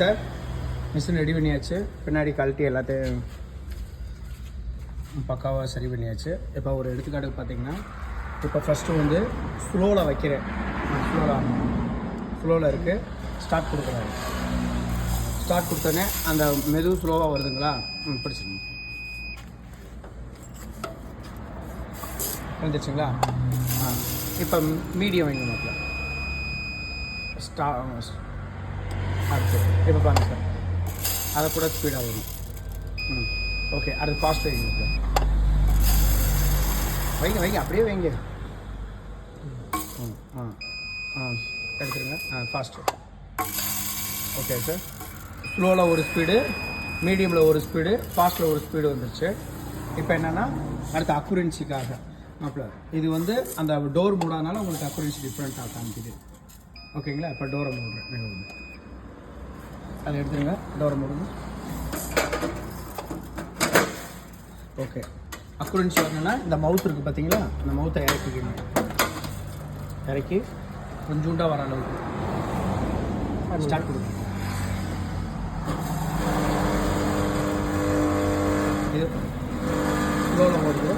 Sir, machine ready பண்ணியாச்சு. பின்னாடி கழட்டி எல்லாத்தையும் பக்காவாக சரி பண்ணியாச்சு. இப்போ ஒரு எடுத்துக்காட்டுக்கு பார்த்தீங்கன்னா, இப்போ ஃபஸ்ட்டு வந்து ஸ்லோவில் வைக்கிறேன். ஸ்லோவில் இருக்குது. ஸ்டார்ட் கொடுக்குறாரு. ஸ்டார்ட் கொடுத்தோன்னே அந்த மெது ஸ்லோவாக வருதுங்களா? பிடிச்சிருங்க. வந்துச்சுங்களா? இப்போ மீடியம் வைங்க மாப்பிள்ள. அடுத்து இப்போ பாருங்க சார், அதை கூட ஸ்பீடாக வரும். ஓகே, அடுத்து ஃபாஸ்ட் வைங்க சார். வைங்க அப்படியே வைங்க. எடுத்துருங்க. ஃபாஸ்ட்டு. Okay sir. ஸ்லோவில் ஒரு ஸ்பீடு, மீடியமில் ஒரு ஸ்பீடு, ஃபாஸ்ட்டில் ஒரு ஸ்பீடு வந்துருச்சு. இப்போ என்னென்னா அடுத்து அக்குரன்சிக்காக மாப்பிள்ள, இது வந்து அந்த டோர் மூடாதனால உங்களுக்கு அக்குரன்சி டிஃப்ரெண்ட்டாக காமிக்குது. ஓகேங்களா? இப்போ டோரை மூடுறேன். அதை எடுத்துருங்க. டோரை மூடுங்க. ஓகே, அக்குரன்சி வரணுன்னா இந்த மவுத் இருக்குது பார்த்தீங்களா? அந்த மவுத்தை இறக்கிக்கணும். இறக்கி கொஞ்சோண்டாக வர அளவுக்கு ஸ்டார்ட் கொடுங்க. இது ஸ்லோவில் ஓடுது.